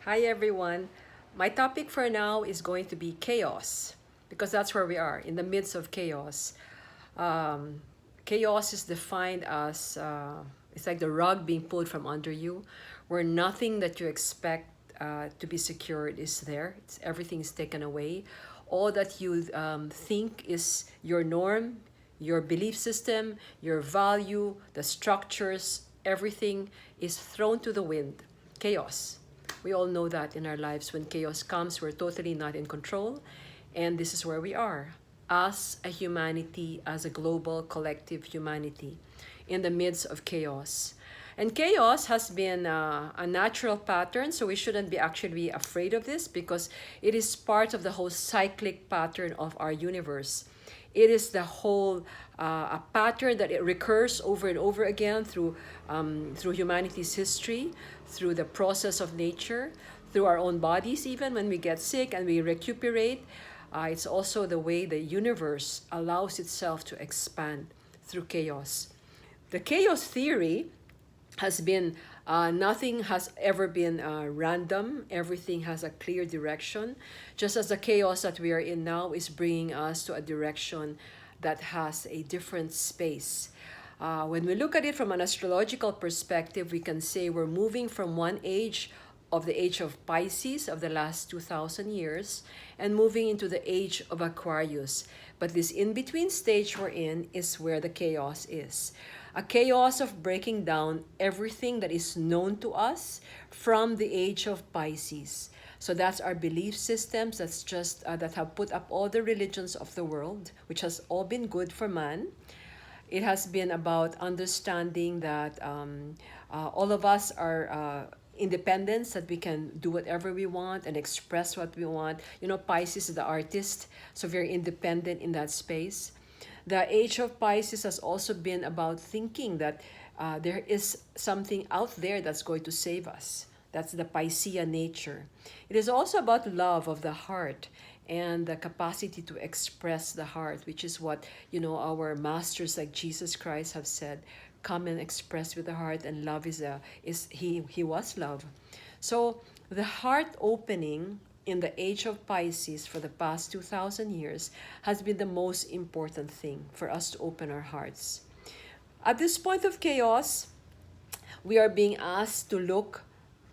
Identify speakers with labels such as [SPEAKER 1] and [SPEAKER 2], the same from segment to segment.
[SPEAKER 1] Hi everyone. My topic for now is going to be chaos because that's where we are in the midst of chaos. Um, Chaos is defined as it's like the rug being pulled from under you, where nothing that you expect to be secured is there. Everything is taken away. All that you think is your norm, your belief system, your value, the structures, everything is thrown to the wind. Chaos. We all know that in our lives, when chaos comes, we're totally not in control. And this is where we are as a humanity, as a global collective humanity, in the midst of chaos. And chaos has been a natural pattern, so we shouldn't be actually afraid of this because it is part of the whole cyclic pattern of our universe. It is the whole a pattern that it recurs over and over again through humanity's history, through the process of nature, through our own bodies. Even when we get sick and we recuperate, it's also the way the universe allows itself to expand through chaos. The chaos theory has been nothing has ever been random. Everything has a clear direction. Just as the chaos that we are in now is bringing us to a direction that has a different space. When we look at it from an astrological perspective, we can say we're moving from one age of the age of Pisces of the last 2,000 years and moving into the age of Aquarius. But this in-between stage we're in is where the chaos is. A chaos of breaking down everything that is known to us from the age of Pisces. So that's our belief systems. That's just that have put up all the religions of the world, which has all been good for man. It has been about understanding that all of us are independence, that we can do whatever we want and express what we want. You know, Pisces is the artist, so very independent in that space. The age of Pisces has also been about thinking that there is something out there that's going to save us. That's the Piscean nature. It is also about love of the heart and the capacity to express the heart, which is what, you know, our masters like Jesus Christ have said, come and express with the heart, and love is he was love. So the heart opening in the age of Pisces for the past 2,000 years has been the most important thing for us to open our hearts. At this point of chaos, we are being asked to look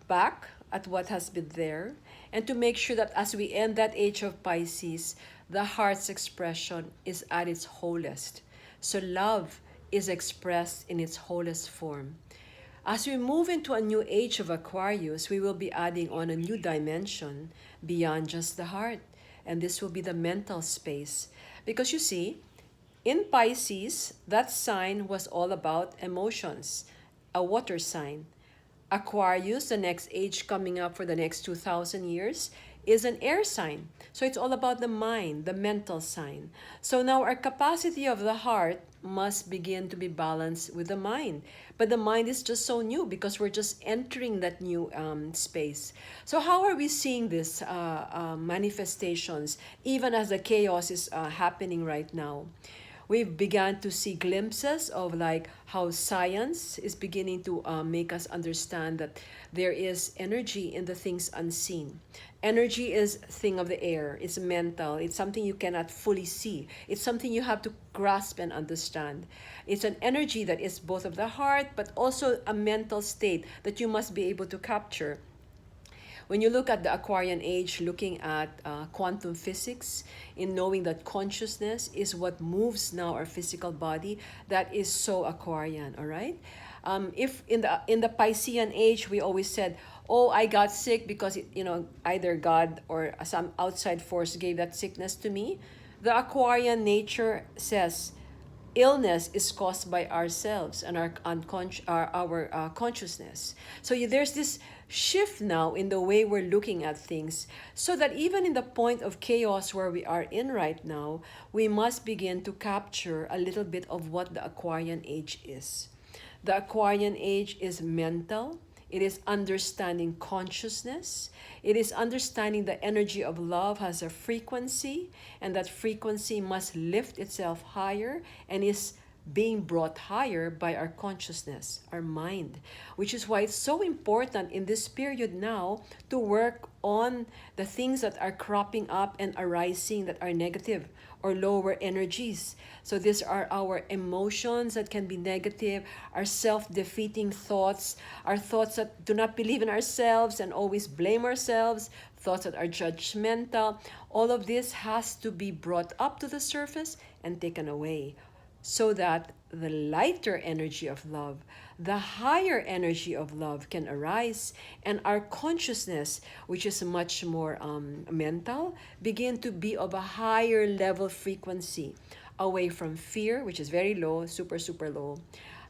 [SPEAKER 1] back at what has been there and to make sure that as we end that age of Pisces, the heart's expression is at its wholest. So love is expressed in its wholest form. As we move into a new age of Aquarius, we will be adding on a new dimension beyond just the heart. And this will be the mental space. Because you see, in Pisces, that sign was all about emotions, a water sign. Aquarius, the next age coming up for the next 2,000 years, is an air sign. So it's all about the mind, the mental sign. So now our capacity of the heart must begin to be balanced with the mind. But the mind is just so new because we're just entering that new space. So how are we seeing this manifestations even as the chaos is happening right now? We've begun to see glimpses of like how science is beginning to make us understand that there is energy in the things unseen. Energy is a thing of the air. It's mental. It's something you cannot fully see. It's something you have to grasp and understand. It's an energy that is both of the heart, but also a mental state that you must be able to capture. When you look at the Aquarian age, looking at quantum physics, in knowing that consciousness is what moves now our physical body, that is so Aquarian, all right? If in the Piscean age, we always said, oh, I got sick because, either God or some outside force gave that sickness to me. The Aquarian nature says, illness is caused by ourselves and our consciousness. So there's this shift now in the way we're looking at things, so that even in the point of chaos where we are in right now, we must begin to capture a little bit of what the Aquarian age is. The Aquarian age is mental. It is understanding consciousness. It is understanding the energy of love has a frequency, and that frequency must lift itself higher and is being brought higher by our consciousness, our mind, which is why it's so important in this period now to work on the things that are cropping up and arising that are negative or lower energies. So these are our emotions that can be negative, our self-defeating thoughts, our thoughts that do not believe in ourselves and always blame ourselves, thoughts that are judgmental. All of this has to be brought up to the surface and taken away, so that the lighter energy of love, the higher energy of love can arise, and our consciousness, which is much more mental, begin to be of a higher level frequency, away from fear, which is very low, super, super low.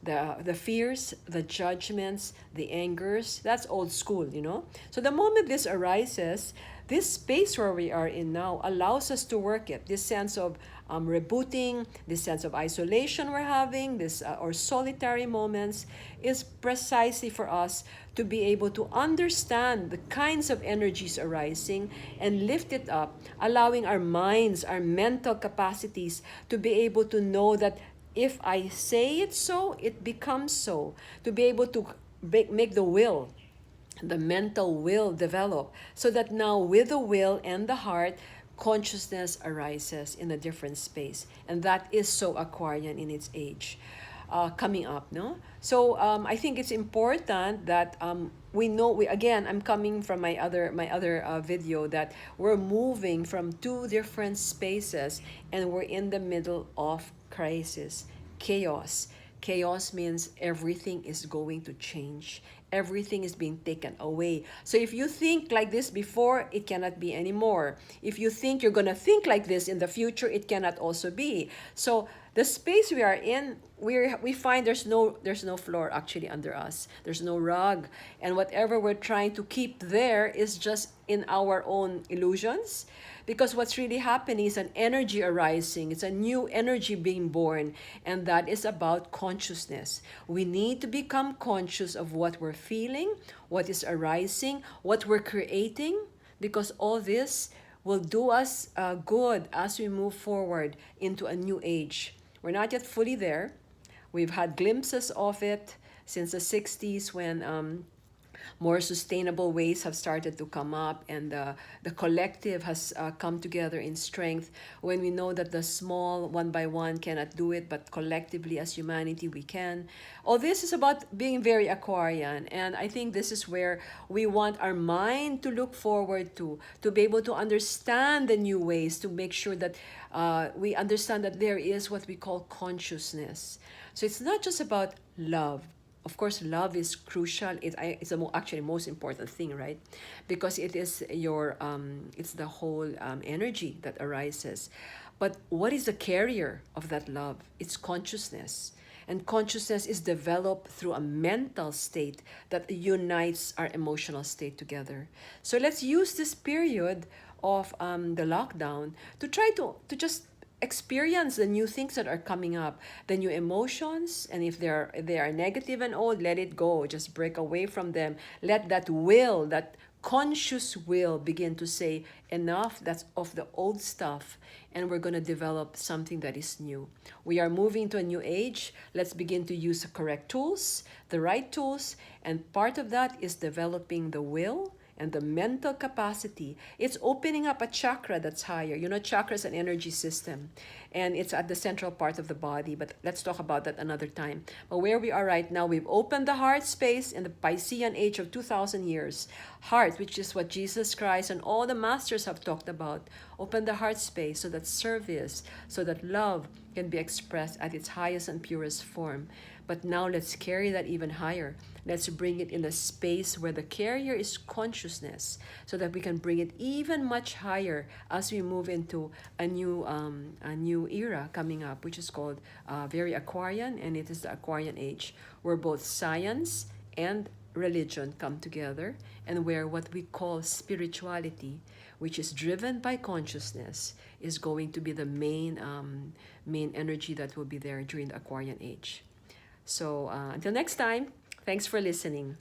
[SPEAKER 1] The fears, the judgments, the angers, that's old school, you know? So the moment this arises, this space where we are in now allows us to work it. This sense of rebooting, this sense of isolation we're having, this or solitary moments, is precisely for us to be able to understand the kinds of energies arising and lift it up, allowing our minds, our mental capacities to be able to know that if I say it so, it becomes so. To be able to make the mental will develop, so that now with the will and the heart, consciousness arises in a different space. And that is so Aquarian in its age. Coming up, no? So I think it's important that we know, again, I'm coming from my other video, that we're moving from two different spaces and we're in the middle of crisis, chaos. Chaos means everything is going to change. Everything is being taken away. So if you think like this before, it cannot be anymore. If you think you're going to think like this in the future, it cannot also be. So the space we are in, we find there's no floor actually under us. There's no rug. And whatever we're trying to keep there is just in our own illusions. Because what's really happening is an energy arising. It's a new energy being born. And that is about consciousness. We need to become conscious of what we're feeling, what is arising, what we're creating. Because all this will do us good as we move forward into a new age. We're not yet fully there. We've had glimpses of it since the 60s when more sustainable ways have started to come up, and the collective has come together in strength, when we know that the small one by one cannot do it, but collectively as humanity we can. All this is about being very Aquarian, and I think this is where we want our mind to look forward to be able to understand the new ways, to make sure that we understand that there is what we call consciousness. So it's not just about love. Of course, love is crucial. It's actually most important thing, right? Because it is it's the whole energy that arises. But what is the carrier of that love? It's consciousness. And consciousness is developed through a mental state that unites our emotional state together. So let's use this period of the lockdown to try to just experience the new things that are coming up, the new emotions, and if they are negative and old, let it go. Just break away from them. Let that will, that conscious will, begin to say, enough, that's of the old stuff, and we're going to develop something that is new. We are moving to a new age. Let's begin to use the correct tools, the right tools, and part of that is developing the will and the mental capacity. It's opening up a chakra that's higher. You know, chakra is an energy system, and it's at the central part of the body, but let's talk about that another time. But where we are right now, we've opened the heart space in the Piscean age of 2,000 years. Heart, which is what Jesus Christ and all the masters have talked about. Open the heart space so that service, so that love can be expressed at its highest and purest form. But now let's carry that even higher. Let's bring it in a space where the carrier is consciousness, so that we can bring it even much higher as we move into a new era coming up, which is called very Aquarian, and it is the Aquarian age, where both science and religion come together, and where what we call spirituality, which is driven by consciousness, is going to be the main energy that will be there during the Aquarian age. So until next time, thanks for listening.